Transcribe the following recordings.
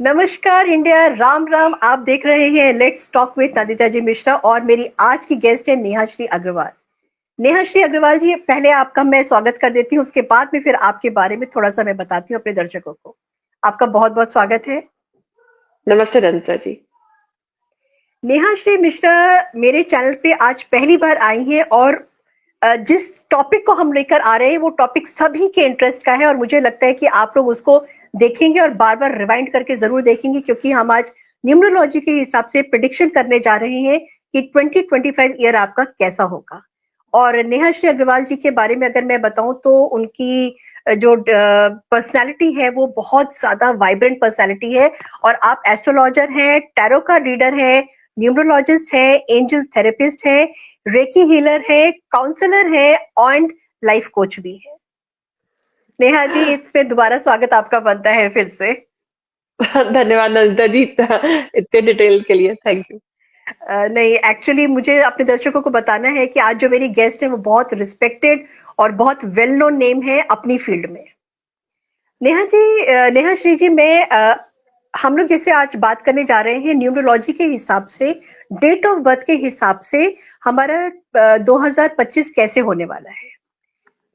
नमस्कार इंडिया, राम राम। आप देख रहे हैं लेट्स टॉक विद नंदिता जी मिश्रा और मेरी आज की गेस्ट है नेहा श्री अग्रवाल। नेहा श्री अग्रवाल जी, पहले आपका मैं स्वागत कर देती हूँ, उसके बाद में फिर आपके बारे में थोड़ा सा मैं बताती हूँ अपने दर्शकों को। आपका बहुत बहुत स्वागत है। नमस्ते रंता जी। नेहा श्री मिश्रा मेरे चैनल पे आज पहली बार आई हैं और जिस टॉपिक को हम लेकर आ रहे हैं वो टॉपिक सभी के इंटरेस्ट का है और मुझे लगता है कि आप लोग उसको देखेंगे और बार बार रिवाइंड करके जरूर देखेंगे, क्योंकि हम आज न्यूमरोलॉजी के हिसाब से प्रिडिक्शन करने जा रहे हैं कि 2025 ईयर आपका कैसा होगा। और नेहा श्री अग्रवाल जी के बारे में अगर मैं बताऊं तो उनकी जो पर्सनालिटी है वो बहुत ज्यादा वाइब्रेंट पर्सनालिटी है। और आप एस्ट्रोलॉजर हैं, टैरो का रीडर है, न्यूमरोलॉजिस्ट है, एंजल थेरेपिस्ट है, रेकी हीलर है, काउंसलर है एंड लाइफ कोच भी है। नेहा जी, इस पे दोबारा स्वागत आपका बनता है फिर से। धन्यवाद नंदिता जी, इतने डिटेल के लिए थैंक यू। नहीं, एक्चुअली मुझे अपने दर्शकों को बताना है कि आज जो मेरी गेस्ट है वो बहुत रिस्पेक्टेड और बहुत वेल नोन नेम है अपनी फील्ड में। नेहा जी, नेहा श्री जी, हम लोग जैसे आज बात करने जा रहे हैं न्यूमरोलॉजी के हिसाब से, डेट ऑफ बर्थ के हिसाब से हमारा 2025 कैसे होने वाला है।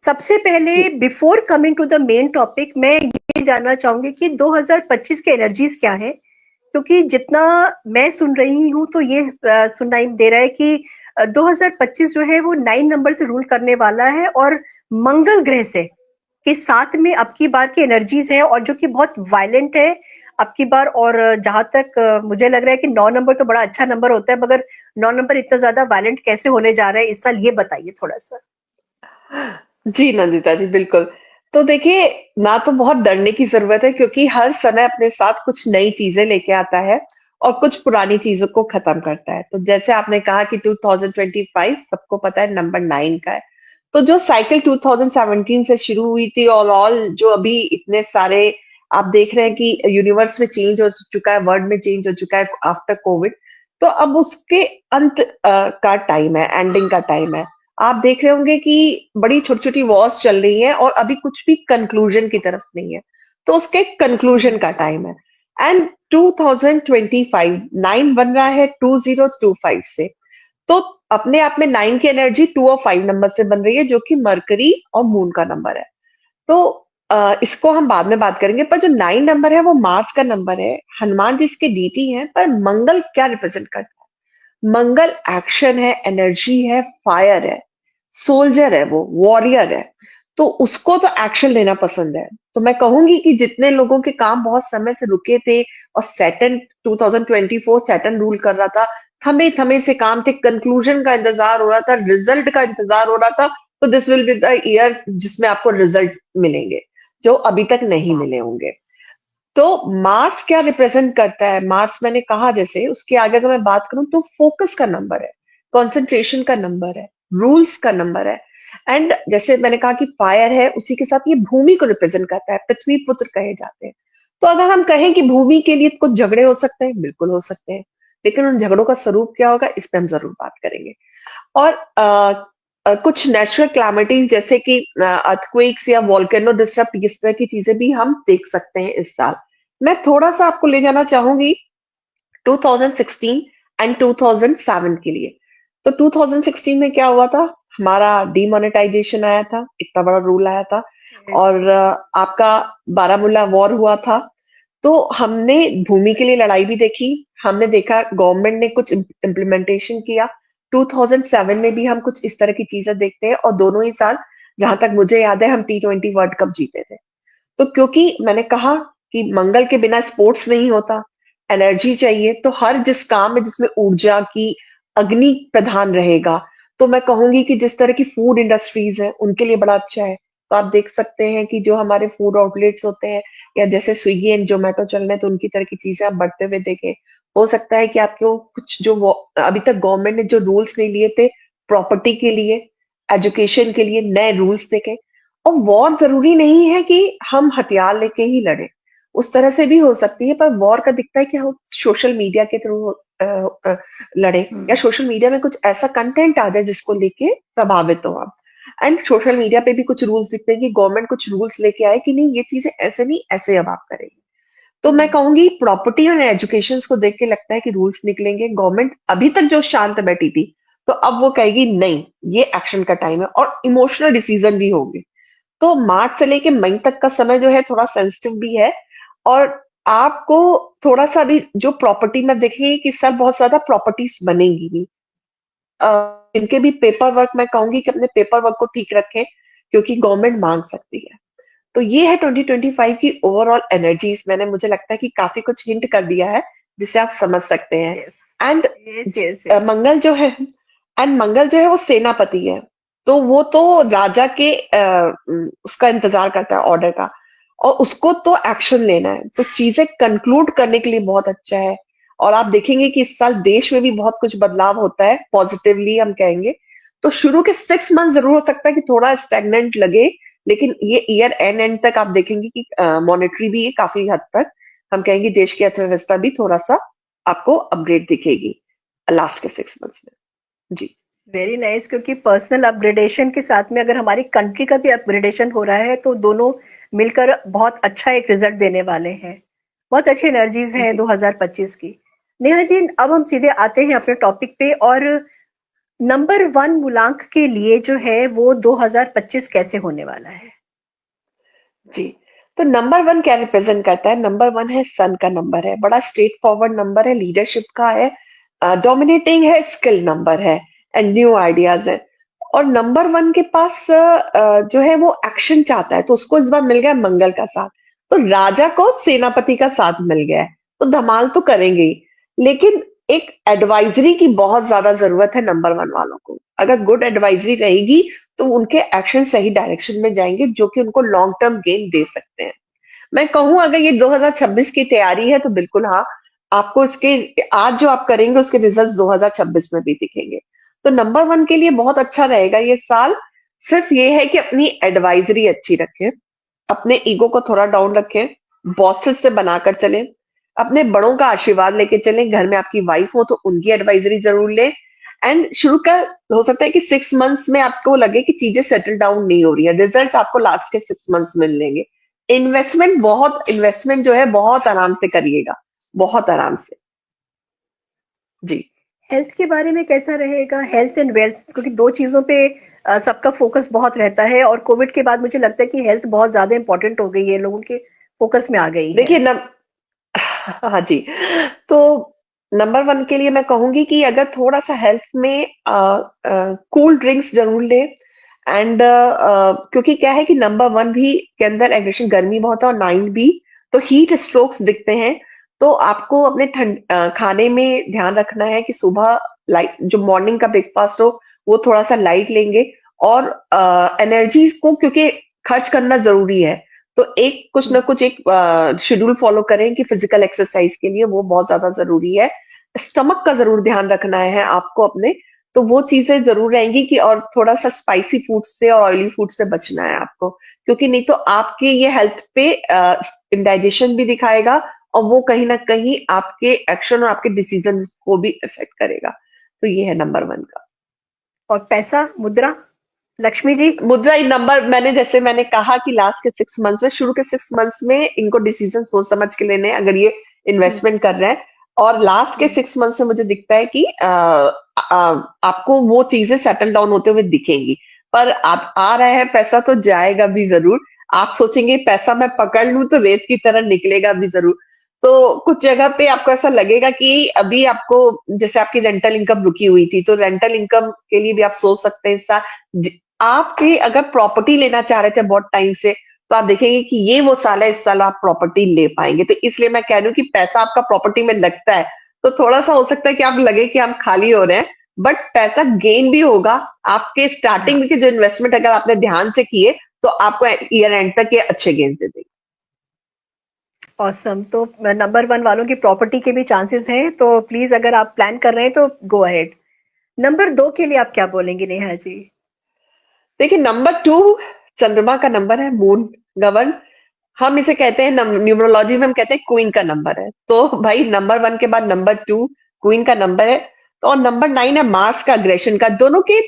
सबसे पहले जी। Before coming to the main topic, मैं ये जानना चाहूंगी कि 2025 के एनर्जीज क्या है, क्योंकि जितना मैं सुन रही हूँ तो ये सुनाई दे रहा है कि 2025 जो है वो 9 नंबर से रूल करने वाला है और मंगल ग्रह से के साथ में अब की बार की एनर्जीज है और जो कि बहुत वायलेंट है अब की बार। और जहां तक मुझे लग रहा है कि 9 नंबर तो बड़ा अच्छा नंबर होता है, मगर 9 नंबर इतना ज्यादा वायलेंट कैसे होने जा रहा है इस साल, ये बताइए थोड़ा सा। जी नंदिता जी, बिल्कुल। तो देखिए, ना तो बहुत डरने की जरूरत है क्योंकि हर समय अपने साथ कुछ नई चीजें लेके आता है और कुछ पुरानी चीजों को खत्म करता है। तो जैसे आपने कहा कि 2025 सबको पता है नंबर 9 का है। तो जो साइकिल 2017 से शुरू हुई थी और ऑल जो अभी इतने सारे आप देख रहे हैं कि यूनिवर्स में चेंज हो चुका है, वर्ल्ड में चेंज हो चुका है आफ्टर कोविड। तो अब उसके अंत का टाइम है, एंडिंग का टाइम है। आप देख रहे होंगे कि बड़ी छोटी छोटी वॉर्स चल रही हैं और अभी कुछ भी कंक्लूजन की तरफ नहीं है। तो उसके कंक्लूजन का टाइम है। एंड 2025 9 बन रहा है 2025 से। तो अपने आप में 9 की एनर्जी 2 और 5 नंबर से बन रही है, जो कि मरकरी और मून का नंबर है। तो इसको हम बाद में बात करेंगे, पर जो 9 नंबर है वो मार्स का नंबर है। हनुमान जी इसके डीटी हैं, पर मंगल क्या रिप्रेजेंट करता है? मंगल एक्शन है, एनर्जी है, फायर है, सोल्जर है, वो वॉरियर है। तो उसको तो एक्शन लेना पसंद है। तो मैं कहूंगी कि जितने लोगों के काम बहुत समय से रुके थे और सैटर्न 2024 सैटर्न रूल कर रहा था, थमे थमे से काम थे, कंक्लूजन का इंतजार हो रहा था, रिजल्ट का इंतजार हो रहा था। तो this will be the year जिसमें आपको रिजल्ट मिलेंगे, जो अभी तक नहीं मिले होंगे। तो मार्स क्या रिप्रेजेंट करता है? मार्स मैंने कहा, जैसे उसके आगे अगर मैं बात करूं तो फोकस का नंबर है, कंसंट्रेशन का नंबर है, रूल्स का नंबर है। एंड जैसे मैंने कहा कि फायर है, उसी के साथ ये भूमि को रिप्रेजेंट करता है, पृथ्वी पुत्र कहे जाते हैं। तो अगर हम कहें कि भूमि के लिए कुछ झगड़े हो सकते हैं, बिल्कुल हो सकते हैं। लेकिन उन झगड़ों का स्वरूप क्या होगा, इस पे हम जरूर बात करेंगे। और कुछ नेचुरल क्लैमिटीज जैसे कि अर्थक्वेक्स या वॉल्केनो डिस्टर्ब, इस तरह की चीजें भी हम देख सकते हैं इस साल। मैं थोड़ा सा आपको ले जाना चाहूंगी 2016 एंड 2007 के लिए। तो 2016 में क्या हुआ था? हमारा डीमोनेटाइजेशन आया था, इतना बड़ा रूल आया था। और आपका बारामूला वॉर हुआ था। तो हमने भूमि के लिए लड़ाई भी देखी। हमने देखा गवर्नमेंट ने कुछ इम्प्लीमेंटेशन किया। 2007 में भी हम कुछ इस तरह की चीजें देखते हैं, और दोनों ही साल जहां तक मुझे याद है हम T20 वर्ल्ड कप जीते थे। तो क्योंकि मैंने कहा कि मंगल के बिना स्पोर्ट्स नहीं होता, एनर्जी चाहिए, तो हर जिस काम में जिसमें ऊर्जा की अग्नि प्रधान रहेगा, तो मैं कहूंगी कि जिस तरह की फूड इंडस्ट्रीज है उनके लिए बड़ा अच्छा है। तो आप देख सकते हैं कि जो हमारे फूड आउटलेट्स होते हैं, या जैसे स्विगी एंड जोमेटो चल रहे हैं, तो उनकी तरह की चीजें आप बढ़ते हुए देखें। हो सकता है कि आपको कुछ जो अभी तक गवर्नमेंट ने जो रूल्स नहीं लिए थे प्रॉपर्टी के लिए, एजुकेशन के लिए, नए रूल्स देखें। और वॉर जरूरी नहीं है कि हम हथियार लेके ही लड़े, उस तरह से भी हो सकती है। पर वॉर का दिखता है कि हम सोशल मीडिया के थ्रू लड़े, या हम्म। सोशल मीडिया में कुछ ऐसा कंटेंट आ जाए जिसको लेके प्रभावित हो आप। एंड सोशल मीडिया पे भी कुछ रूल्स दिखते हैं कि गवर्नमेंट कुछ रूल्स लेके आए कि नहीं, ये चीजें ऐसे नहीं, ऐसे अब आप करेंगे। तो मैं कहूंगी प्रॉपर्टी और एजुकेशन को देख के लगता है कि रूल्स निकलेंगे। गवर्नमेंट अभी तक जो शांत बैठी थी, तो अब वो कहेगी नहीं, ये एक्शन का टाइम है, और इमोशनल डिसीजन भी होंगे। तो मार्च से लेके मई तक का समय जो है थोड़ा सेंसिटिव भी है। और आपको थोड़ा सा भी जो प्रॉपर्टी में देखेंगे कि सर बहुत ज्यादा प्रॉपर्टीज बनेंगी भी। इनके भी पेपर वर्क, मैं कहूंगी कि अपने पेपर वर्क को ठीक रखें, क्योंकि गवर्नमेंट मांग सकती है। तो ये है 2025 की ओवरऑल एनर्जीज। मैंने, मुझे लगता है कि काफी कुछ हिंट कर दिया है जिसे आप समझ सकते हैं। Yes and yes yes yes. मंगल जो है, मंगल जो है वो सेनापति है। तो वो तो राजा के उसका इंतजार करता है, ऑर्डर का, और उसको तो एक्शन लेना है। तो चीजें कंक्लूड करने के लिए बहुत अच्छा है। और आप देखेंगे कि इस साल देश में भी बहुत कुछ बदलाव होता है, पॉजिटिवली हम कहेंगे। तो शुरू के 6 मंथ जरूर हो सकता है कि थोड़ा स्टैग्नेंट लगे, लेकिन ये ईयर एंड एंड तक आप देखेंगे कि मॉनेटरी भी काफी हद तक, हम कहेंगे देश की अर्थव्यवस्था भी थोड़ा सा आपको अपग्रेड दिखेगी लास्ट के 6 मंथ्स में। जी। वेरी नाइस, क्योंकि पर्सनल अपग्रेडेशन के साथ में अगर हमारी कंट्री का भी अपग्रेडेशन हो रहा है तो दोनों मिलकर बहुत अच्छा एक रिजल्ट देने वाले हैं। बहुत अच्छी एनर्जीज हैं जी। 2025 की। नेहा जी, अब हम सीधे आते हैं अपने टॉपिक पे, और नंबर वन मूलांक के लिए जो है वो 2025 कैसे होने वाला है? जी। तो नंबर वन क्या रिप्रेजेंट करता है? नंबर वन है सन का नंबर है, बड़ा स्ट्रेट फॉरवर्ड नंबर है, लीडरशिप का है, डोमिनेटिंग है, स्किल नंबर है, एंड न्यू आइडियाज है। और नंबर वन के पास जो है वो एक्शन चाहता है, तो उसको इस बार मिल गया मंगल का साथ। तो राजा को सेनापति का साथ मिल गया है, तो धमाल तो करेंगे ही। लेकिन एक एडवाइजरी की बहुत ज्यादा जरूरत है नंबर वन वालों को। अगर गुड एडवाइजरी रहेगी तो उनके एक्शन सही डायरेक्शन में जाएंगे, जो कि उनको लॉन्ग टर्म गेन दे सकते हैं। मैं कहूं अगर ये 2026 की तैयारी है तो बिल्कुल हाँ, आपको इसके आज जो आप करेंगे उसके रिजल्ट्स 2026 में भी दिखेंगे। तो नंबर वन के लिए बहुत अच्छा रहेगा ये साल। सिर्फ ये है कि अपनी एडवाइजरी अच्छी रखें, अपने ईगो को थोड़ा डाउन रखें, बॉसेस से बनाकर चलें, अपने बड़ों का आशीर्वाद लेके चलें। घर में आपकी वाइफ हो तो उनकी एडवाइजरी जरूर लें। एंड शुरू का हो सकता है कि 6 मंथ्स में आपको लगे कि चीजें सेटल डाउन नहीं हो रही है, रिजल्ट्स आपको लास्ट के 6 मंथ्स मिल लेंगे। इन्वेस्टमेंट जो है बहुत आराम से करिएगा, बहुत आराम से। जी। हेल्थ के बारे में कैसा रहेगा? हेल्थ एंड वेल्थ, क्योंकि दो चीजों पे सबका फोकस बहुत रहता है, और कोविड के बाद मुझे लगता है कि हेल्थ बहुत ज्यादा इंपॉर्टेंट हो गई है, लोगों के फोकस में आ गई है। देखिए हाँ जी। तो नंबर वन के लिए मैं कहूंगी कि अगर थोड़ा सा हेल्थ में कूल ड्रिंक्स जरूर ले। एंड क्योंकि क्या है कि नंबर वन भी के अंदर एग्रेशन, गर्मी बहुत है, और नाइन भी, तो हीट स्ट्रोक्स दिखते हैं। तो आपको अपने खाने में ध्यान रखना है कि सुबह लाइट, जो मॉर्निंग का ब्रेकफास्ट हो वो थोड़ा सा लाइट लेंगे। और एनर्जीज को क्योंकि खर्च करना जरूरी है, तो एक कुछ ना कुछ एक शेड्यूल फॉलो करें कि फिजिकल एक्सरसाइज के लिए वो बहुत ज्यादा जरूरी है। स्टमक का जरूर ध्यान रखना है आपको अपने। तो वो चीजें जरूर रहेंगी कि, और थोड़ा सा स्पाइसी फूड से और ऑयली फूड से बचना है आपको, क्योंकि नहीं तो आपके ये हेल्थ पे इंडाइजेशन भी दिखाएगा, और वो कहीं ना कहीं आपके एक्शन और आपके डिसीजन को भी इफेक्ट करेगा। तो ये है नंबर वन का। और पैसा, मुद्रा, लक्ष्मी जी? मुद्रा ही नंबर, मैंने कहा कि लास्ट के 6 मंथ्स में, शुरू के 6 मंथ्स में इनको डिसीजन सोच समझ के लेने हैं अगर ये हम्म, इन्वेस्टमेंट कर रहे हैं। और लास्ट के हम्म। 6 मंथ्स में मुझे दिखता है कि आपको वो चीजें सेटल डाउन होते हुए दिखेंगी। पर आप आ रहा है पैसा तो जाएगा भी जरूर। आप सोचेंगे पैसा मैं पकड़ लूं तो रेत की तरह निकलेगा भी जरूर। तो कुछ जगह पे आपको ऐसा लगेगा कि अभी आपको, जैसे आपकी रेंटल इनकम रुकी हुई थी, तो रेंटल इनकम के लिए भी आप सोच सकते हैं। आपके अगर प्रॉपर्टी लेना चाह रहे थे बहुत टाइम से, तो आप देखेंगे कि ये वो साल है, इस साल आप प्रॉपर्टी ले पाएंगे। तो इसलिए मैं कह रही हूँ कि पैसा आपका प्रॉपर्टी में लगता है, तो थोड़ा सा हो सकता है कि आप लगे कि हम खाली हो रहे हैं, बट पैसा गेन भी होगा। आपके स्टार्टिंग हाँ। के जो इन्वेस्टमेंट अगर आपने ध्यान से किए, तो आपको ईयर एंड तक ये अच्छे गेन दे देंगे। ऑसम। तो नंबर वन वालों की प्रॉपर्टी के भी चांसेस हैं, तो प्लीज अगर आप प्लान कर रहे हैं तो गो अहेड। नंबर दो के लिए आप क्या बोलेंगे नेहा जी? देखिए, नंबर 2 चंद्रमा का नंबर है, मून गवर्न। हम इसे कहते हैं, न्यूमरोलॉजी में हम कहते हैं क्वीन का नंबर है। तो भाई नंबर वन के बाद नंबर 2 क्वीन का नंबर है। तो और नंबर 9 है मार्स का, अग्रेशन का। दोनों के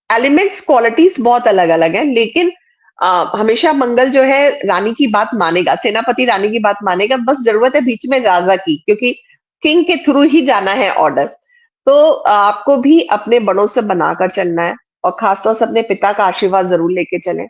एलिमेंट्स, क्वालिटीज बहुत अलग अलग हैं, लेकिन हमेशा मंगल जो है रानी की बात मानेगा, सेनापति रानी की बात मानेगा, बस जरूरत है बीच में राजा की, क्योंकि किंग के थ्रू ही जाना है ऑर्डर। तो आपको भी अपने बड़ों से बनाकर चलना है, और खासतौर से अपने पिता का आशीर्वाद जरूर लेके चलें,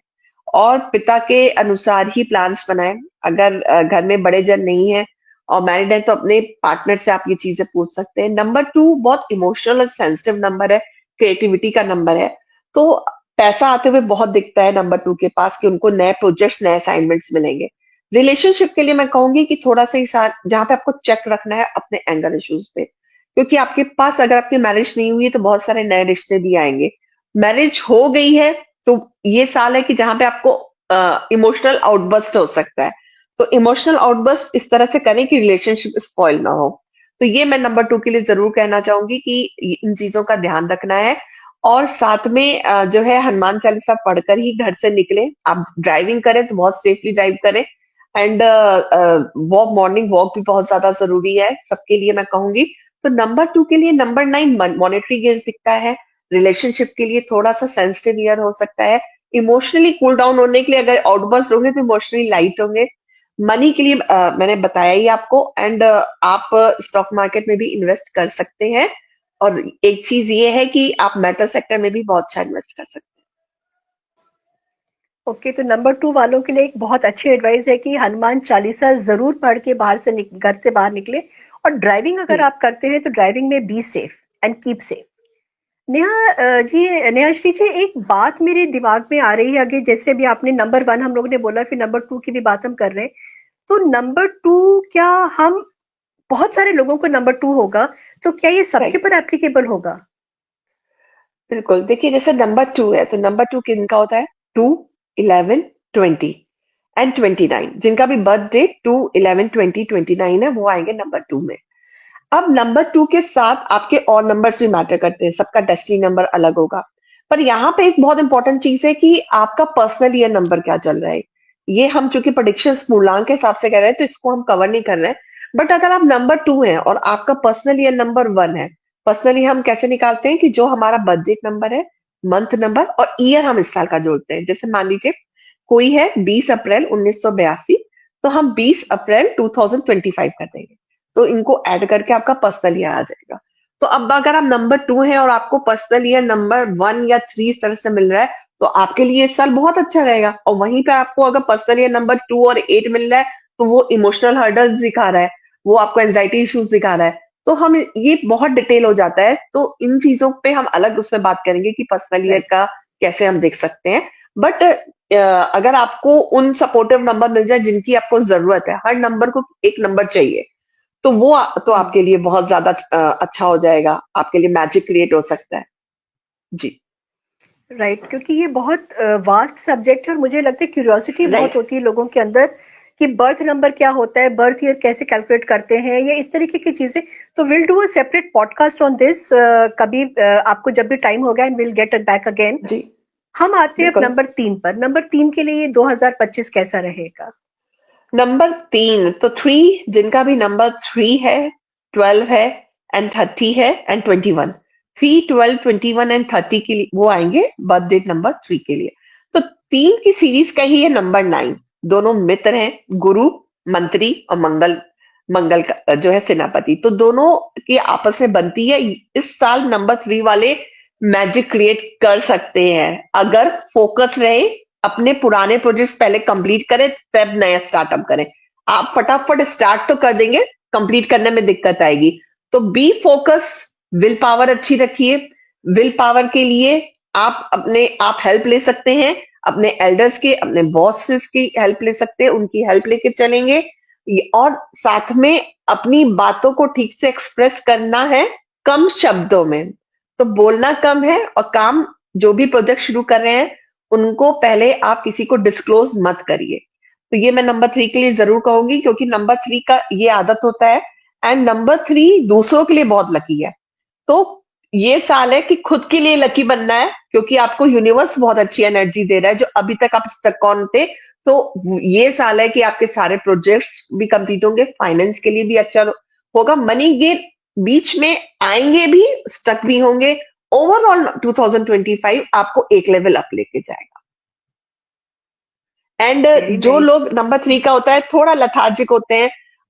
और पिता के अनुसार ही प्लान्स बनाएं। अगर घर में बड़े जन नहीं है और मैरिड है तो अपने पार्टनर से आप ये चीजें पूछ सकते हैं। नंबर 2 बहुत इमोशनल और सेंसिटिव नंबर है, क्रिएटिविटी का नंबर है। तो पैसा आते हुए बहुत दिखता है नंबर 2 के पास कि उनको नए प्रोजेक्ट्स, नए असाइनमेंट्स मिलेंगे। रिलेशनशिप के लिए मैं कहूंगी कि थोड़ा सा ही साथ जहां पे आपको चेक रखना है अपने एंगर इश्यूज पे, क्योंकि आपके पास अगर आपकी मैरिज नहीं हुई है तो बहुत सारे नए रिश्ते भी आएंगे। मैरिज हो गई है तो ये साल है कि जहां पे आपको इमोशनल आउटबर्स्ट हो सकता है। तो इमोशनल आउटबर्स्ट इस तरह से करें कि रिलेशनशिप स्पॉइल ना हो। तो ये मैं नंबर 2 के लिए जरूर कहना चाहूंगी कि इन चीजों का ध्यान रखना है। और साथ में जो है हनुमान चालीसा पढ़कर ही घर से निकले। आप ड्राइविंग करें तो बहुत सेफली ड्राइव करें, एंड वॉक, मॉर्निंग वॉक भी बहुत ज्यादा जरूरी है सबके लिए मैं कहूंगी। तो नंबर 2 के लिए नंबर 9 मॉनेटरी गेन्स दिखता है। रिलेशनशिप के लिए थोड़ा सा सेंसिटिव ईयर हो सकता है। इमोशनली कूल डाउन होने के लिए अगर आउटबर्स्ट होंगे तो इमोशनली लाइट होंगे। मनी के लिए मैंने बताया ही आपको, एंड आप स्टॉक मार्केट में भी इन्वेस्ट कर सकते हैं। और एक चीज ये है कि आप मेटल सेक्टर में भी बहुत अच्छा इन्वेस्ट कर सकते ओके, तो नंबर 2 वालों के लिए एक बहुत अच्छी एडवाइस है कि हनुमान चालीसा ज़रूर पढ़ के घर से बाहर निकले, और ड्राइविंग हैं। अगर आप करते हैं तो ड्राइविंग में be safe and keep safe. Nehashri ji, एक बात मेरे दिमाग में आ रही है, आगे जैसे भी आपने नंबर 1 हम लोगों ने बोला, फिर नंबर 2 की भी बात हम कर रहे हैं। तो नंबर 2, क्या हम बहुत सारे लोगों को नंबर 2 होगा, तो क्या ये सबके राइट, ऊपर एप्लीकेबल होगा? बिल्कुल। देखिए जैसे नंबर 2 है तो नंबर 2 किनका होता है? 2, 11, 20 एंड 29। जिनका भी बर्थ डेट 2, 11, 20, 29 है वो आएंगे नंबर 2 में। अब नंबर 2 के साथ आपके और नंबर्स भी मैटर करते हैं, सबका डेस्टिनी नंबर अलग होगा। पर यहाँ पे एक बहुत इंपॉर्टेंट चीज है कि आपका पर्सनल ईयर नंबर क्या चल रहा है। ये हम चूंकि प्रोडिक्शंस मूलांक के हिसाब से कह रहे हैं तो इसको हम कवर नहीं कर रहे हैं। बट अगर आप नंबर 2 हैं और आपका पर्सनल ईयर नंबर 1 है, पर्सनली हम कैसे निकालते हैं कि जो हमारा बर्थ डेट नंबर है, मंथ नंबर और ईयर हम इस साल का जोड़ते हैं। जैसे मान लीजिए कोई है 20 अप्रैल 1982, तो हम 20 अप्रैल 2025 कर देंगे। तो इनको ऐड करके आपका पर्सनल ईयर आ जाएगा। तो अब अगर आप नंबर 2 हैं और आपको पर्सनल ईयर नंबर 1 या 3 इस तरह से मिल रहा है तो आपके लिए इस साल बहुत अच्छा रहेगा। और वहीं पे आपको अगर पर्सनल ईयर नंबर 2 और 8 मिल रहा है तो वो इमोशनल हर्डल्स दिखा रहा है, वो आपको एंजाइटी इश्यूज दिखा रहा है। तो हम ये बहुत डिटेल हो जाता है, तो इन चीजों पे हम अलग उसमें बात करेंगे कि पर्सनल ईयर राइट। का कैसे हम देख सकते हैं। बट अगर आपको उन सपोर्टिव नंबर मिल जाए जिनकी आपको जरूरत है, हर नंबर को एक नंबर चाहिए, तो वो तो हम्म। आपके लिए बहुत ज्यादा अच्छा हो जाएगा, आपके लिए मैजिक क्रिएट हो सकता है। जी। राइट, क्योंकि ये बहुत वास्ट सब्जेक्ट है, और मुझे लगता है क्यूरियोसिटी बहुत राइट। होती है लोगों के अंदर कि बर्थ नंबर क्या होता है, बर्थ ईयर कैसे कैलकुलेट करते हैं, या इस तरीके की चीजें। तो will do a separate podcast on this कभी, आपको जब भी टाइम होगा, and will get it back again. जी, हम आते हैं अब बिल्कुल। नंबर 3 पर। नंबर 3 के लिए 2025 कैसा रहेगा? नंबर 3 तो 3, जिनका भी नंबर 3 है, 12 है एंड 30 है एंड 21, 3, 12, 21 एंड 30 के लिए वो आएंगे बर्थ डेट नंबर 3 के लिए। तो 3 की सीरीज का ही है नंबर 9। दोनों मित्र हैं, गुरु, मंत्री और मंगल, मंगल का जो है सेनापति। तो दोनों की आपस में बनती है। इस साल नंबर 3 वाले मैजिक क्रिएट कर सकते हैं अगर फोकस रहे, अपने पुराने प्रोजेक्ट्स पहले कंप्लीट करें तब नया स्टार्टअप करें। आप फटाफट स्टार्ट तो कर देंगे, कंप्लीट करने में दिक्कत आएगी। तो बी फोकस, विल पावर अच्छी रखिए। विल पावर के लिए आप हेल्प ले सकते हैं, अपने एल्डर्स के, अपने बॉसेस की हेल्प ले सकते हैं, उनकी हेल्प लेके चलेंगे। और साथ में अपनी बातों को ठीक से एक्सप्रेस करना है, कम शब्दों में। तो बोलना कम है, और काम जो भी प्रोजेक्ट शुरू कर रहे हैं उनको पहले आप किसी को डिस्क्लोज मत करिए। तो ये मैं नंबर 3 के लिए जरूर कहूंगी, क्योंकि नंबर 3 का ये आदत होता है। एंड नंबर 3 दूसरों के लिए बहुत लकी है। तो ये साल है कि खुद के लिए लकी बनना है, क्योंकि आपको यूनिवर्स बहुत अच्छी एनर्जी दे रहा है जो अभी तक आप स्टक ऑन थे। तो ये साल है कि आपके सारे प्रोजेक्ट्स भी कंप्लीट होंगे, फाइनेंस के लिए भी अच्छा होगा, मनी गेन बीच में आएंगे भी, स्टक भी होंगे। ओवरऑल 2025 आपको एक लेवल अप लेके जाएगा। एंड वेरी जो नाइस। लोग नंबर 3 का होता है थोड़ा लथार्जिक होते हैं,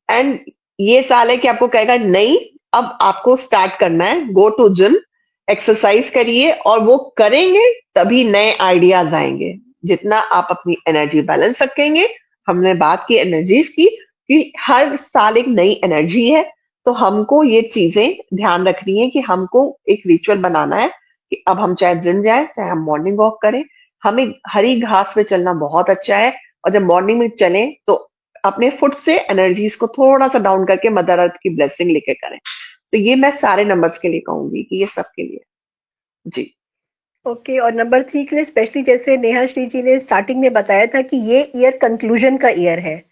एंड ये साल है कि आपको कहेगा नहीं, अब आपको स्टार्ट करना है, गो टू जिम, एक्सरसाइज करिए, और वो करेंगे तभी नए आइडियाज आएंगे। जितना आप अपनी एनर्जी बैलेंस रखेंगे, हमने बात की एनर्जीज की, कि हर साल एक नई एनर्जी है, तो हमको ये चीजें ध्यान रखनी है कि हमको एक रिचुअल बनाना है कि अब हम चाहे जिम जाए, चाहे हम मॉर्निंग वॉक करें, हमें हरी घास पे चलना बहुत अच्छा है। और जब मॉर्निंग में चलें तो अपने फुट से एनर्जीज को थोड़ा सा डाउन करके मदर अर्थ की ब्लेसिंग लेके करें। तो ये मैं सारे नंबर्स के लिए कहूंगी कि ये सबके लिए। जी। ओके, और नंबर 3 के लिए स्पेशली जैसे नेहा श्री जी ने स्टार्टिंग में बताया था कि ये ईयर कंक्लूजन का ईयर है,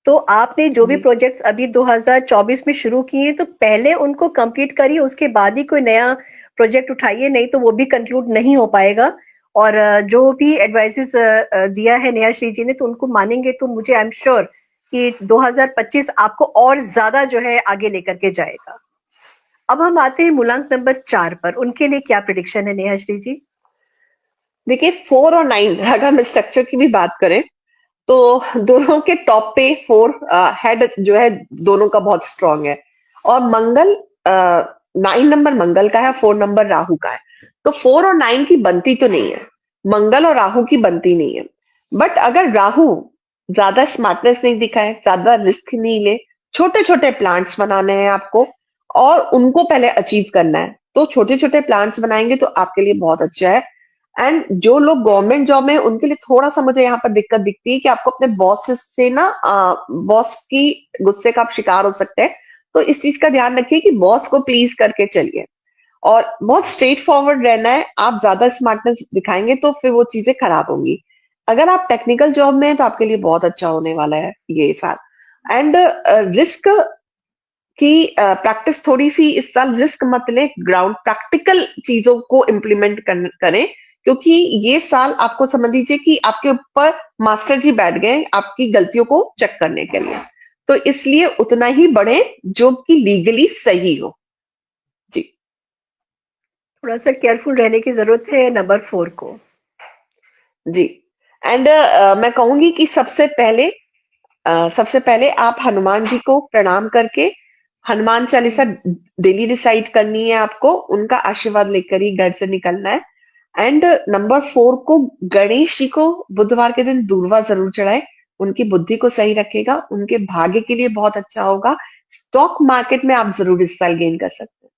तो आपने जो भी जी। प्रोजेक्ट्स अभी 2024 में शुरू किए तो पहले उनको कंप्लीट करिए, उसके बाद ही कोई नया प्रोजेक्ट उठाइए, नहीं तो वो भी कंक्लूड नहीं हो पाएगा। और जो भी एडवाइसेस दिया है नेहा श्री जी ने तो उनको मानेंगे तो मुझे आई एम श्योर कि 2025 आपको और ज्यादा जो है आगे लेकर के जाएगा। अब हम आते हैं मूलांक नंबर 4 पर, उनके लिए क्या प्रिडिक्शन है नेहा श्री जी? देखिए 4 और 9, अगर हम स्ट्रक्चर की भी बात करें तो दोनों के टॉप पे 4 हेड जो है दोनों का बहुत स्ट्रांग है। और मंगल 9 नंबर मंगल का है, 4 नंबर राहु का है। तो 4 और 9 की बनती तो नहीं है, मंगल और राहु की बनती नहीं है। बट अगर राहु ज्यादा स्मार्टनेस नहीं दिखाए, ज्यादा रिस्क नहीं ले, छोटे छोटे प्लान्स बनाने हैं आपको और उनको पहले अचीव करना है, तो छोटे छोटे प्लान्स बनाएंगे तो आपके लिए बहुत अच्छा है। एंड जो लोग गवर्नमेंट जॉब में हैं, उनके लिए थोड़ा सा मुझे यहाँ पर दिक्कत दिखती है कि आपको अपने बॉस से ना बॉस की गुस्से का आप शिकार हो सकते हैं। तो इस चीज का ध्यान रखिए कि बॉस को प्लीज करके चलिए, और बहुत स्ट्रेट फॉरवर्ड रहना है। आप ज्यादा स्मार्टनेस दिखाएंगे तो फिर वो चीजें खराब होंगी। अगर आप टेक्निकल जॉब में हैं तो आपके लिए बहुत अच्छा होने वाला है ये साल। एंड रिस्क की प्रैक्टिस थोड़ी सी इस साल रिस्क मत लें, ग्राउंड प्रैक्टिकल चीजों को इम्प्लीमेंट करें, क्योंकि ये साल आपको समझ लीजिए कि आपके ऊपर मास्टर जी बैठ गए आपकी गलतियों को चेक करने के लिए। तो इसलिए उतना ही बढ़े जो कि लीगली सही हो। जी। थोड़ा सा केयरफुल रहने की जरूरत है नंबर 4 को। जी। एंड मैं कहूंगी कि सबसे पहले आप हनुमान जी को प्रणाम करके हनुमान चालीसा डेली रिसाइट करनी है आपको, उनका आशीर्वाद लेकर ही घर से निकलना है। एंड नंबर 4 को गणेश जी को बुधवार के दिन दूर्वा जरूर चढ़ाए, उनकी बुद्धि को सही रखेगा, उनके भाग्य के लिए बहुत अच्छा होगा। स्टॉक मार्केट में आप जरूर इस साल गेन कर सकते हैं।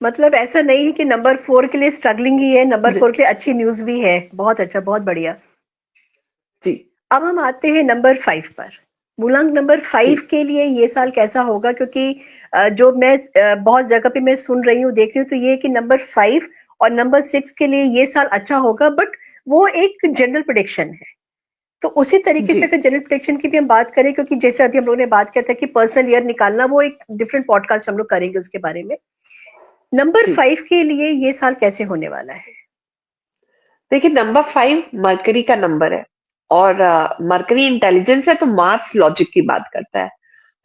मतलब ऐसा नहीं है कि नंबर 4 के लिए स्ट्रगलिंग ही है, नंबर जी। 4 के लिए अच्छी न्यूज भी है। बहुत अच्छा, बहुत बढ़िया। जी। अब हम आते हैं नंबर 5 पर। मूलांक नंबर जी। 5 के लिए ये साल कैसा होगा? क्योंकि जो मैं बहुत जगह पे मैं सुन रही हूँ, देख रही हूँ, तो ये है कि नंबर 5 और नंबर 6 के लिए ये साल अच्छा होगा, बट वो एक जनरल प्रेडिक्शन है। तो उसी तरीके जी। से अगर जनरल प्रेडिक्शन की भी हम बात करें, क्योंकि जैसे अभी हम लोगों ने बात किया था कि पर्सनल ईयर निकालना, वो एक डिफरेंट पॉडकास्ट हम लोग करेंगे उसके बारे में। नंबर जी। 5 के लिए ये साल कैसे होने वाला है? देखिए नंबर 5 मरकरी का नंबर है, और मरकरी इंटेलिजेंस है, तो मार्स लॉजिक की बात करता है।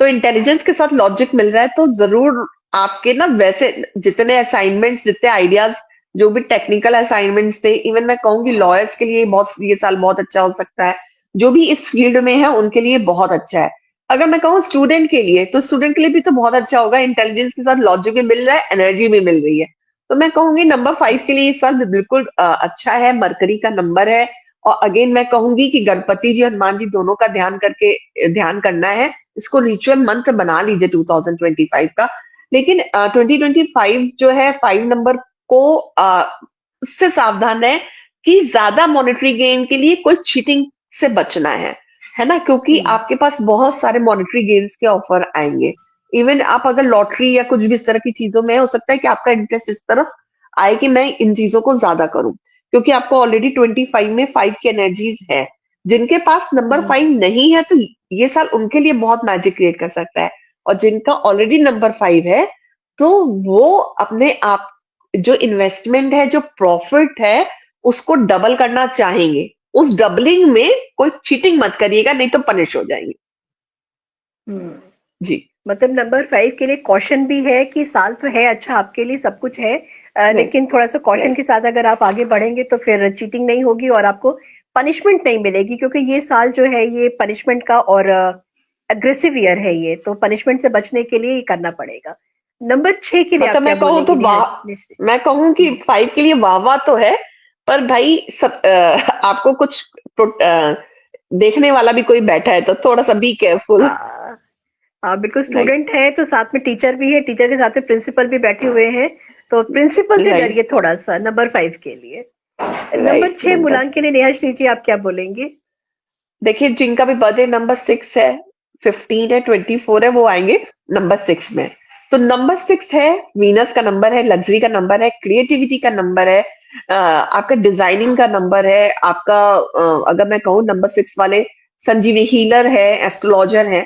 तो इंटेलिजेंस के साथ लॉजिक मिल रहा है, तो जरूर आपके ना वैसे जितने असाइनमेंट्स, जितने आइडियाज, जो भी टेक्निकल असाइनमेंट्स थे, इवन मैं कहूंगी लॉयर्स के लिए बहुत ये साल बहुत अच्छा हो सकता है। जो भी इस फील्ड में है उनके लिए बहुत अच्छा है। अगर मैं कहूँ स्टूडेंट के लिए, तो स्टूडेंट के लिए भी तो बहुत अच्छा होगा, इंटेलिजेंस के साथ लॉजिक भी मिल रहा है, एनर्जी भी मिल रही है। तो मैं कहूंगी नंबर 5 के लिए इस साल बिल्कुल अच्छा है, मरकरी का नंबर है। और अगेन मैं कहूंगी कि गणपति जी हनुमान जी दोनों का ध्यान करना है। इसको रिचुअल मंत्र बना लीजिए 2025 का। लेकिन 2025 जो है 5 नंबर को उससे सावधान है कि ज्यादा मॉनेटरी गेन के लिए कोई चीटिंग से बचना है ना, क्योंकि हम्म। आपके पास बहुत सारे मॉनेटरी गेन्स के ऑफर आएंगे। इवन आप अगर लॉटरी या कुछ भी इस तरह की चीजों में है, हो सकता है कि आपका इंटरेस्ट इस तरफ आए कि मैं इन चीजों को ज्यादा करूं, क्योंकि आपको ऑलरेडी 25 में 5 की एनर्जीज है। जिनके पास नंबर हम्म। 5 नहीं है, तो ये साल उनके लिए बहुत मैजिक क्रिएट कर सकता है। और जिनका ऑलरेडी नंबर 5 है, तो वो अपने आप जो इन्वेस्टमेंट है, जो प्रॉफिट है, उसको डबल करना चाहेंगे। उस डबलिंग में कोई चीटिंग मत करिएगा, नहीं तो पनिश हो जाएंगे। हम्म। जी। मतलब नंबर 5 के लिए कॉशन भी है कि साल तो है अच्छा आपके लिए, सब कुछ है, राइट। लेकिन थोड़ा सा कॉशन राइट। के साथ अगर आप आगे बढ़ेंगे तो फिर चीटिंग नहीं होगी और आपको पनिशमेंट नहीं मिलेगी, क्योंकि ये साल जो है ये पनिशमेंट का और अग्रेसिव ईयर है ये, तो पनिशमेंट से बचने के लिए ये करना पड़ेगा। नंबर 6 के लिए आप मतलब क्या मैं कहूँ तो बोलेंगे वाह, निश्चित? मैं कहूँ कि 5 के लिए वाह वाह तो है, पर भाई आपको कुछ देखने वाला भी कोई बैठा है तो थोड़ा सा बी केयरफुल। हाँ, हाँ, बिल्कुल, राइट, स्टूडेंट है तो साथ में टीचर भी है, टीचर के साथ में प्रिंसिपल भी बैठे हुए हैं, तो प्रिंसिपल से राइट, डरिए थोड़ा सा नंबर 5 के लिए। Number right 6 number. मूलांकन नेहाश्री जी, आप क्या बोलेंगे? देखिए जिनका भी बर्थडे नंबर 6 है, 15 है, 24 है, वो आएंगे नंबर 6 में। तो नंबर 6 है, वीनस का नंबर है, लग्जरी का नंबर है, क्रिएटिविटी का नंबर है, आपका डिजाइनिंग का नंबर है, आपका अगर मैं कहूँ नंबर 6 वाले संजीवी हीलर है, एस्ट्रोलॉजर है।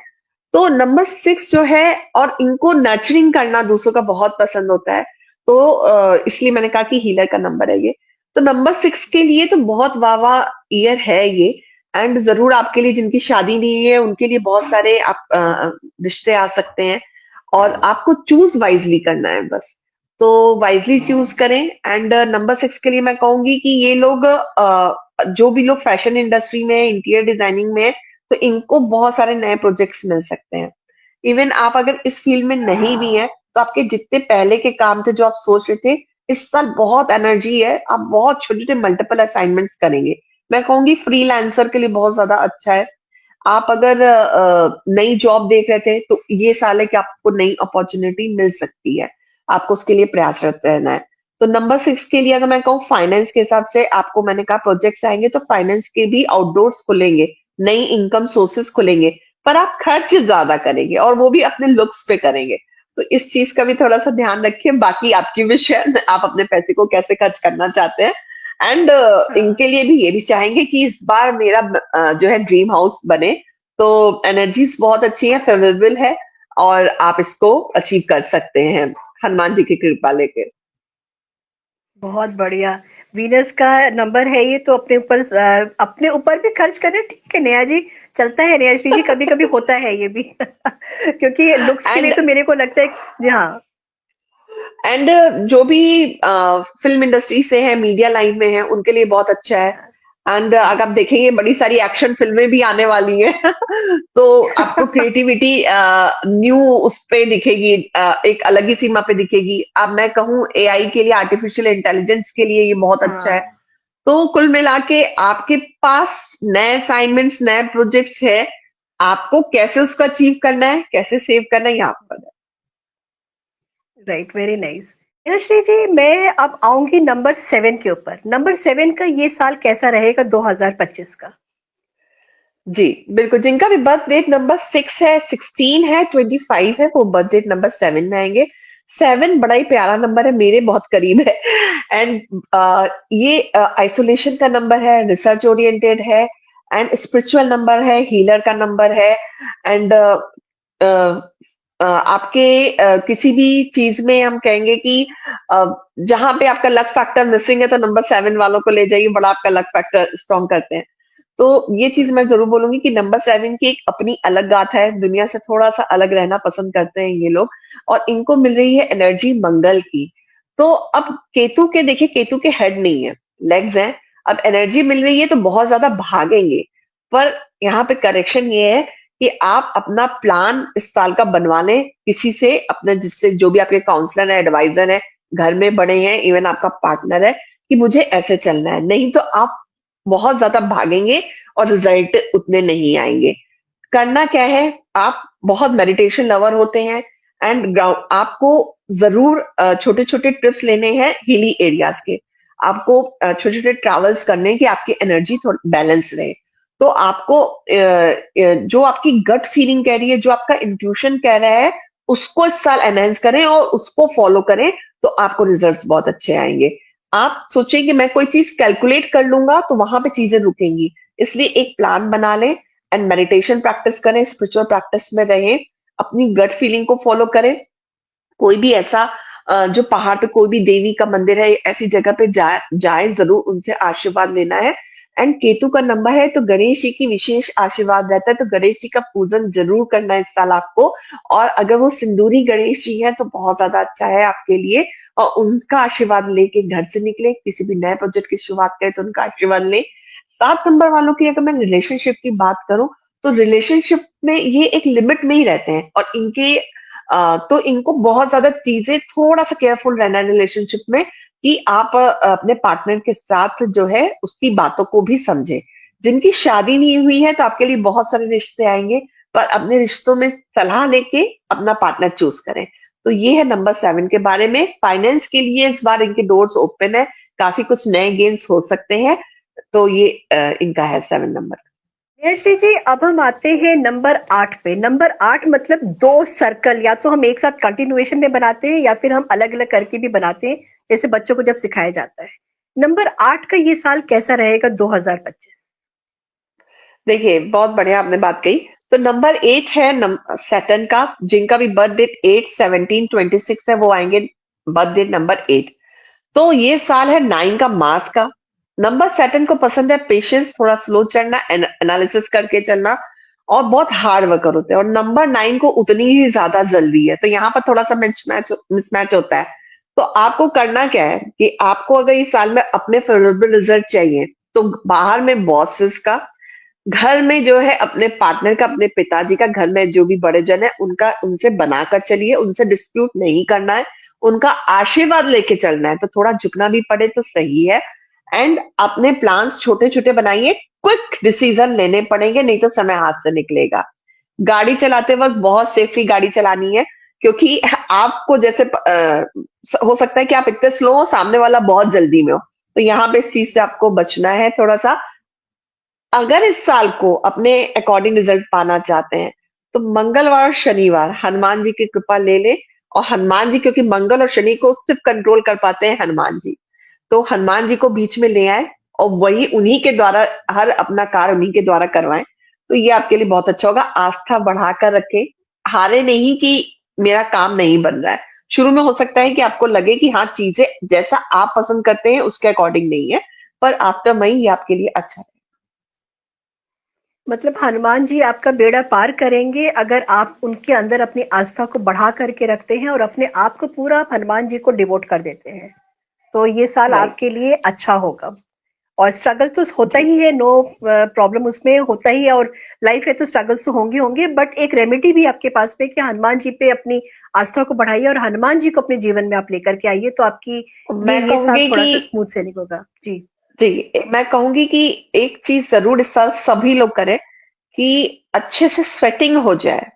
तो नंबर 6 जो है, और इनको नर्चरिंग करना दूसरों का बहुत पसंद होता है, तो इसलिए मैंने कहा कि हीलर का नंबर है ये। तो नंबर 6 के लिए तो बहुत वाह वाह ईयर है ये। एंड जरूर आपके लिए, जिनकी शादी नहीं है उनके लिए बहुत सारे आप रिश्ते आ सकते हैं, और आपको चूज वाइजली करना है बस। तो वाइजली चूज करें। एंड नंबर 6 के लिए मैं कहूंगी कि ये लोग जो भी लोग फैशन इंडस्ट्री में, इंटीरियर डिजाइनिंग में है, तो इनको बहुत सारे नए प्रोजेक्ट्स मिल सकते हैं। इवन आप अगर इस फील्ड में नहीं भी हैं, तो आपके जितने पहले के काम थे जो आप सोच रहे थे, इस साल बहुत एनर्जी है, आप बहुत छोटे छोटे मल्टीपल असाइनमेंट्स करेंगे। मैं कहूंगी फ्रीलांसर के लिए बहुत ज्यादा अच्छा है। आप अगर नई जॉब देख रहे थे, तो ये साल है कि आपको नई अपॉर्चुनिटी मिल सकती है, आपको उसके लिए प्रयासरत रहना है। तो नंबर 6 के लिए अगर मैं कहूँ फाइनेंस के हिसाब से, आपको मैंने कहा प्रोजेक्ट्स आएंगे, तो फाइनेंस के भी आउटडोर्स खुलेंगे, नई इनकम सोर्सेस खुलेंगे, पर आप खर्च ज्यादा करेंगे और वो भी अपने लुक्स पे करेंगे। तो इस चीज का भी थोड़ा सा ध्यान रखिए। बाकी आपकी विश है, आप अपने पैसे को कैसे खर्च करना चाहते हैं। एंड हाँ, इनके लिए भी ये भी चाहेंगे कि इस बार मेरा जो है ड्रीम हाउस बने। तो एनर्जीज बहुत अच्छी है, फेवरेबल है, और आप इसको अचीव कर सकते हैं हनुमान जी की कृपा लेके। बहुत बढ़िया। वीनस का नंबर है ये, तो अपने ऊपर भी खर्च करें, ठीक है नेहा जी, चलता है नेहा श्री जी, कभी कभी होता है ये भी क्योंकि लुक्स के लिए एंड तो मेरे को लगता है जी हाँ। एंड जो भी फिल्म इंडस्ट्री से है, मीडिया लाइन में है, उनके लिए बहुत अच्छा है। एंड अगर आप देखेंगे बड़ी सारी एक्शन फिल्में भी आने वाली हैं तो आपको क्रिएटिविटी न्यू उस पे दिखेगी, एक अलग ही सीमा पे दिखेगी। अब मैं कहूँ एआई के लिए, आर्टिफिशियल इंटेलिजेंस के लिए ये बहुत अच्छा है। हाँ, तो कुल मिला के आपके पास नए असाइनमेंट्स, नए प्रोजेक्ट्स है, आपको कैसे उसको अचीव करना है, कैसे सेव करना है, ये आप पर है। Right, very nice. Shri ji, मैं अब आऊंगी नंबर 7 के ऊपर। नंबर 7 का ये साल कैसा रहेगा 2025 का? जी बिल्कुल, जिनका भी बर्थ डेट नंबर 6 है, 16 है, 25 है, वो बर्थ डेट नंबर 7 में आएंगे। 7 बड़ा ही प्यारा नंबर है, मेरे बहुत करीब है। एंड ये आइसोलेशन का नंबर है, रिसर्च ओरिएंटेड है, एंड स्पिरिचुअल नंबर है, हीलर का नंबर है। एंड आपके किसी भी चीज में हम कहेंगे कि जहां पे आपका लक फैक्टर मिसिंग है, तो नंबर 7 वालों को ले जाइए, बड़ा आपका लक फैक्टर स्ट्रॉन्ग करते हैं। तो ये चीज मैं जरूर बोलूंगी कि नंबर 7 की एक अपनी अलग गाथा है, दुनिया से थोड़ा सा अलग रहना पसंद करते हैं ये लोग, और इनको मिल रही है एनर्जी मंगल की। तो अब केतु के, देखिए केतु के हेड नहीं है, लेग्स हैं। अब एनर्जी मिल रही है तो बहुत ज्यादा भागेंगे, पर यहाँ पे करेक्शन ये है कि आप अपना प्लान इस साल का बनवा लें किसी से, अपने जिससे, जो भी आपके काउंसलर है, एडवाइजर है, घर में बड़े हैं, इवन आपका पार्टनर है, कि मुझे ऐसे चलना है। नहीं तो आप बहुत ज्यादा भागेंगे और रिजल्ट उतने नहीं आएंगे। करना क्या है, आप बहुत मेडिटेशन लवर होते हैं, एंड ग्राउंड आपको जरूर छोटे छोटे ट्रिप्स लेने हैं हिली एरियाज के। आपको छोटे छोटे ट्रैवल्स करने हैं कि आपकी एनर्जी थोड़ी बैलेंस रहे। तो आपको जो आपकी गट फीलिंग कह रही है, जो आपका इंट्यूशन कह रहा है, उसको इस साल एनहेंस करें और उसको फॉलो करें, तो आपको रिजल्ट्स बहुत अच्छे आएंगे। आप सोचें कि मैं कोई चीज कैलकुलेट कर लूंगा तो वहां पे चीजें रुकेंगी, इसलिए एक प्लान बना लें, एंड मेडिटेशन प्रैक्टिस करें, स्पिरिचुअल प्रैक्टिस में रहें, अपनी गट फीलिंग को फॉलो करें। कोई भी ऐसा जो पहाड़ पे कोई भी देवी का मंदिर है, ऐसी जगह पे जाए जरूर, उनसे आशीर्वाद लेना है। एंड केतु का नंबर है, तो गणेश जी की विशेष आशीर्वाद रहता है, तो गणेश जी का पूजन जरूर करना है इस साल आपको। और अगर वो सिंदूरी गणेश जी हैं तो बहुत ज्यादा अच्छा है आपके लिए, और उनका आशीर्वाद लेके घर से निकले, किसी भी नए प्रोजेक्ट की शुरुआत करें तो उनका आशीर्वाद लें। 7 नंबर वालों की अगर मैं रिलेशनशिप की बात करूं, तो रिलेशनशिप में ये एक लिमिट में ही रहते हैं, और तो इनको बहुत ज्यादा चीजें, थोड़ा सा केयरफुल रहना है रिलेशनशिप में, कि आप अपने पार्टनर के साथ जो है उसकी बातों को भी समझे। जिनकी शादी नहीं हुई है तो आपके लिए बहुत सारे रिश्ते आएंगे, पर अपने रिश्तों में सलाह लेके अपना पार्टनर चूज करें। तो ये है नंबर 7 के बारे में। फाइनेंस के लिए इस बार इनके डोर्स ओपन है, काफी कुछ नए गेम्स हो सकते हैं। तो ये इनका है 7 नंबर। यशवी जी, अब हम आते हैं नंबर 8 पे। नंबर 8 मतलब दो सर्कल, या तो हम एक साथ कंटिन्यूएशन में बनाते हैं या फिर हम अलग अलग करके भी बनाते हैं, जैसे बच्चों को जब सिखाया जाता है। नंबर 8 का ये साल कैसा रहेगा 2025? देखिए, बहुत बढ़िया आपने बात कही। तो नंबर 8 है सैटर्न का, जिनका भी बर्थ डेट 8/17/26 है, वो आएंगे बर्थ डेट नंबर 8। तो ये साल है 9 का, मार्स का। नंबर सैटर्न को पसंद है पेशेंस, थोड़ा स्लो चलना, एनालिसिस करके चलना, और बहुत हार्ड वर्कर होते हैं। और नंबर 9 को उतनी ही ज्यादा जल्दी है, तो यहाँ पर थोड़ा सा मिसमैच होता है। तो आपको करना क्या है कि आपको अगर इस साल में अपने फेवरेबल रिजल्ट चाहिए, तो बाहर में बॉसेस का, घर में जो है अपने पार्टनर का, अपने पिताजी का, घर में जो भी बड़े जन है उनका, उनसे बनाकर चलिए, उनसे डिस्प्यूट नहीं करना है, उनका आशीर्वाद लेके चलना है। तो थोड़ा झुकना भी पड़े तो सही है। एंड अपने प्लान्स छोटे छोटे बनाइए, क्विक डिसीजन लेने पड़ेंगे, नहीं तो समय हाथ से निकलेगा। गाड़ी चलाते वक्त बहुत सेफली गाड़ी चलानी है, क्योंकि आपको जैसे हो सकता है कि आप इतने स्लो हो, सामने वाला बहुत जल्दी में हो। तो यहाँ पे इस चीज से आपको बचना है थोड़ा सा। अगर इस साल को अपने अकॉर्डिंग रिजल्ट पाना चाहते हैं, तो मंगलवार और शनिवार हनुमान जी की कृपा ले ले। और हनुमान जी, क्योंकि मंगल और शनि को सिर्फ कंट्रोल कर पाते हैं हनुमान जी, तो हनुमान जी को बीच में ले आए, और वही उन्हीं के द्वारा हर अपना कार्य उन्हीं के द्वारा करवाएं। तो ये आपके लिए बहुत अच्छा होगा। आस्था बढ़ाकर रखें, हारे नहीं कि मेरा काम नहीं बन रहा है। शुरू में हो सकता है कि आपको लगे कि हाँ, चीजें जैसा आप पसंद करते हैं उसके अकॉर्डिंग नहीं है, पर आफ्टर मई ये आपके लिए अच्छा है। मतलब हनुमान जी आपका बेड़ा पार करेंगे अगर आप उनके अंदर अपनी आस्था को बढ़ा करके रखते हैं और अपने आप को पूरा आप हनुमान जी को डिवोट कर देते हैं, तो ये साल राइट। आपके लिए अच्छा होगा। और स्ट्रगल तो होता जी। ही है, नो प्रॉब्लम उसमें होता ही है, और लाइफ है तो स्ट्रगल्स तो होंगे होंगे, बट एक रेमेडी भी आपके पास पे कि हनुमान जी पे अपनी आस्था को बढ़ाइए और हनुमान जी को अपने जीवन में आप लेकर के आइए, तो आपकी मैं ये साल कहूंगी थोड़ा कि सा स्मूथ सेलिंग होगा जी। जी, मैं कहूंगी कि एक चीज जरूर इस साल सभी लोग करें, कि अच्छे से स्वेटिंग हो जाए।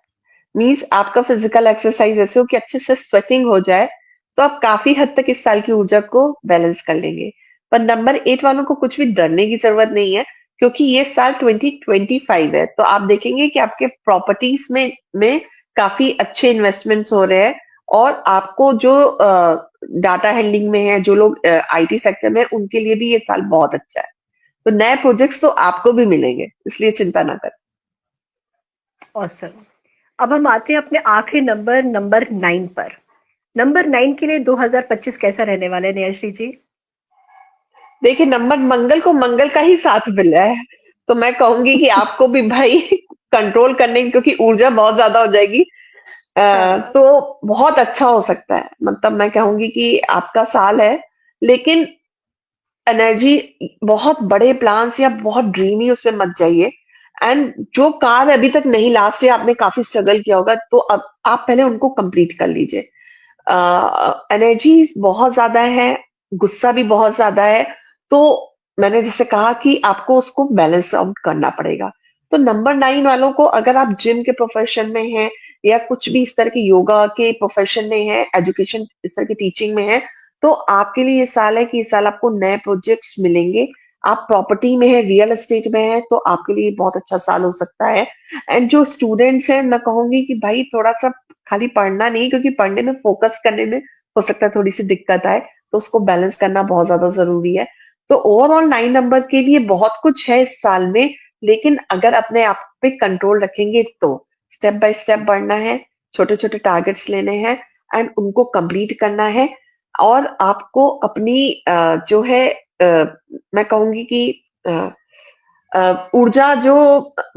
मीन्स आपका फिजिकल एक्सरसाइज ऐसे हो कि अच्छे से स्वेटिंग हो जाए, तो आप काफी हद तक इस साल की ऊर्जा को बैलेंस कर लेंगे। पर नंबर 8 वालों को कुछ भी डरने की जरूरत नहीं है, क्योंकि ये साल 2025 है। तो आप देखेंगे कि आपके प्रॉपर्टीज में काफी अच्छे इन्वेस्टमेंट्स हो रहे हैं। और आपको जो डाटा हैंडलिंग में है, जो लोग आईटी सेक्टर में हैं, उनके लिए भी ये साल बहुत अच्छा है। तो नए प्रोजेक्ट्स तो आपको भी मिलेंगे, इसलिए चिंता ना करें। ऑसम। अब हम आते हैं अपने आखिरी नंबर, नंबर 9 पर। नंबर 9 के लिए 2025 कैसा रहने वाला है नयश्री जी? देखिए, नंबर मंगल को मंगल का ही साथ मिल रहा है, तो मैं कहूंगी कि आपको भी भाई कंट्रोल करने की, क्योंकि ऊर्जा बहुत ज्यादा हो जाएगी। हाँ। तो बहुत अच्छा हो सकता है। मतलब मैं कहूंगी कि आपका साल है, लेकिन एनर्जी, बहुत बड़े प्लान्स या बहुत ड्रीमी उसमें मत जाइए। एंड जो कार्य अभी तक नहीं, लास्ट ईयर आपने काफी स्ट्रगल किया होगा, तो अब आप पहले उनको कंप्लीट कर लीजिए। एनर्जी बहुत ज्यादा है, गुस्सा भी बहुत ज्यादा है। तो मैंने जैसे कहा कि आपको उसको बैलेंस आउट करना पड़ेगा। तो नंबर 9 वालों को, अगर आप जिम के प्रोफेशन में हैं, या कुछ भी इस तरह के योगा के प्रोफेशन में है, एजुकेशन इस तरह की टीचिंग में है, तो आपके लिए ये साल है कि इस साल आपको नए प्रोजेक्ट्स मिलेंगे। आप प्रॉपर्टी में है, रियल एस्टेट में है, तो आपके लिए बहुत अच्छा साल हो सकता है। एंड जो स्टूडेंट्स हैं, मैं कहूंगी कि भाई थोड़ा सा खाली पढ़ना नहीं, क्योंकि पढ़ने में फोकस करने में हो सकता है थोड़ी सी दिक्कत आए, तो उसको बैलेंस करना बहुत ज्यादा जरूरी है। तो ओवरऑल 9 नंबर के लिए बहुत कुछ है इस साल में, लेकिन अगर अपने आप पे कंट्रोल रखेंगे तो स्टेप बाय स्टेप बढ़ना है, छोटे छोटे टारगेट्स लेने हैं, एंड उनको कंप्लीट करना है। और आपको अपनी जो है, मैं कहूंगी कि ऊर्जा जो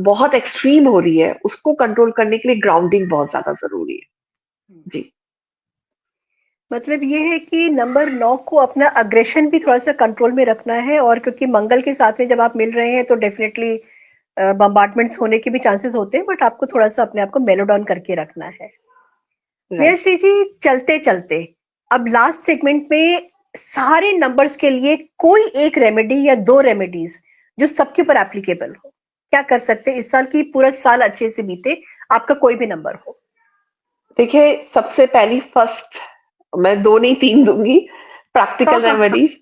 बहुत एक्सट्रीम हो रही है, उसको कंट्रोल करने के लिए ग्राउंडिंग बहुत ज्यादा जरूरी है। जी। मतलब ये है कि नंबर 9 को अपना अग्रेशन भी थोड़ा-सा कंट्रोल में रखना है, और क्योंकि मंगल के साथ में जब आप मिल रहे हैं तो डेफिनिटली बम्बार्डमेंट्स होने के भी चांसेस होते हैं, बट आपको थोड़ा-सा अपने आप को मेलो डाउन करके रखना है। राइट। नेहाश्री जी, चलते-चलते अब लास्ट सेगमेंट में सारे नंबर्स के लिए कोई एक रेमेडी या 2 रेमेडीज जो सबके ऊपर एप्लीकेबल हो। क्या कर सकते हैं इस साल की पूरा साल अच्छे से बीते, आपका कोई भी नंबर हो? देखिए, सबसे पहली फर्स्ट मैं 2 नहीं 3 दूँगी हाँ, प्रैक्टिकल हाँ, हाँ, रेमेडीज़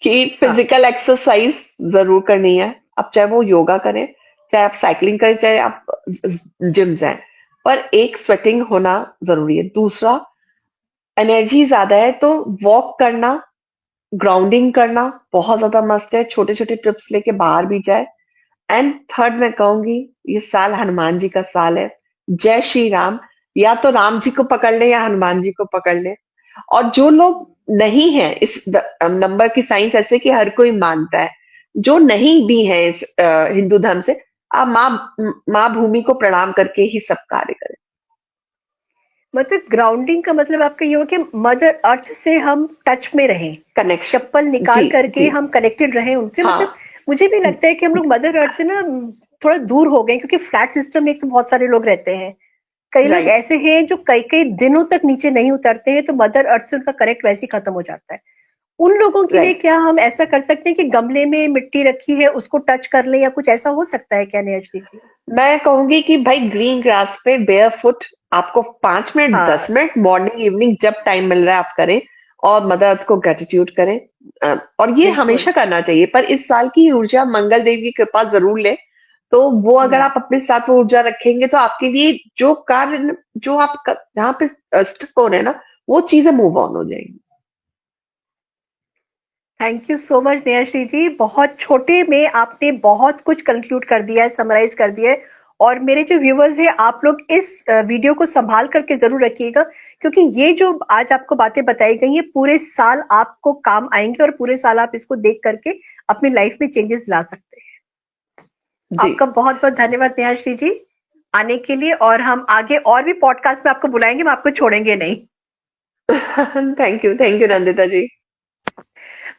कि हाँ। फिज़िकल एक्सरसाइज़ ज़रूर करनी है। अब चाहे वो योगा करें, चाहे आप साइक्लिंग करें, चाहे आप जिम जाएँ, पर एक स्वेटिंग होना ज़रूरी है। दूसरा, एनर्जी ज़्यादा है तो वॉक करना, ग्राउंडिंग करना बहुत ज़्यादा मस्ट है। छोटे-छोटे ट्रिप्स लेके बाहर भी जाएँ। एंड थर्ड मैं कहूंगी, ये साल हनुमान जी का साल है। जय श्री राम। या तो राम जी को पकड़ ले या हनुमान जी को पकड़ ले। और जो लोग नहीं है इस नंबर की साइंस ऐसे कि हर कोई मानता है, जो नहीं भी है इस हिंदू धर्म से, आप माँ भूमि को प्रणाम करके ही सब कार्य करें। मतलब ग्राउंडिंग का मतलब आपका ये हो कि मदर अर्थ से हम टच में रहें, चप्पल कनेक्शन। निकाल जी। करके जी। हम कनेक्टेड रहें उनसे। मतलब हाँ। मुझे भी लगता है कि हम लोग मदर अर्थ से ना थोड़ा दूर हो गए, क्योंकि फ्लैट सिस्टम में एक तो बहुत सारे लोग रहते हैं, कई लोग राइट। ऐसे हैं जो कई कई दिनों तक नीचे नहीं उतरते हैं, तो मदर अर्थ से उनका कनेक्ट वैसे ही खत्म हो जाता है। उन लोगों के लिए राइट। क्या हम ऐसा कर सकते हैं कि गमले में मिट्टी रखी है उसको टच कर लें, या कुछ ऐसा हो सकता है क्या नेहाश्री जी? मैं कहूंगी कि भाई ग्रीन ग्रास पे बेयर फुट आपको 5 मिनट हाँ, 10 मिनट मॉर्निंग इवनिंग जब टाइम मिल रहा है आप करें। और मदर अर्थ को ग्रेटिट्यूड करें। और ये बिल्कुल। हमेशा करना चाहिए, पर इस साल की ऊर्जा मंगल देव की कृपा जरूर ले। तो वो अगर हम्म। आप अपने साथ वो ऊर्जा रखेंगे तो आपके लिए जो कार्य जो आप जहाँ पे स्टक हो रहे हैं ना, वो चीजें मूव ऑन हो जाएंगी। Thank you so much Nehashree जी, बहुत छोटे में आपने बहुत कुछ कंक्लूड कर दिया है, समराइज कर दिया है। और मेरे जो व्यूवर्स हैं, आप लोग इस वीडियो को संभाल करके जरूर रखिएगा, क्योंकि ये जो आज आपको बातें बताई गई हैं पूरे साल आपको काम आएंगे, और पूरे साल आप इसको देख करके अपनी लाइफ में चेंजेस ला सकते हैं। जी। आपका बहुत बहुत धन्यवाद नेहाश्री जी आने के लिए, और हम आगे और भी पॉडकास्ट में आपको बुलाएंगे, हम आपको छोड़ेंगे नहीं। थैंक यू नंदिता जी।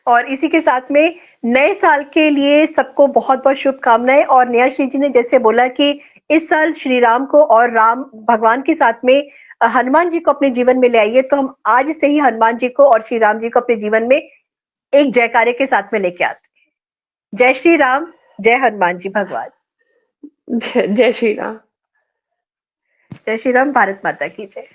और इसी के साथ में नए साल के लिए सबको बहुत बहुत शुभकामनाएं। और नेहाश्री जी ने जैसे बोला कि इस साल श्री राम को और राम भगवान के साथ में हनुमान जी को अपने जीवन में ले आइए, तो हम आज से ही हनुमान जी को और श्री राम जी को अपने जीवन में एक जयकारे के साथ में लेके आते हैं। जय श्री राम, जय हनुमान जी भगवान। जय जय श्री राम। जय श्री राम, भारत माता की जय।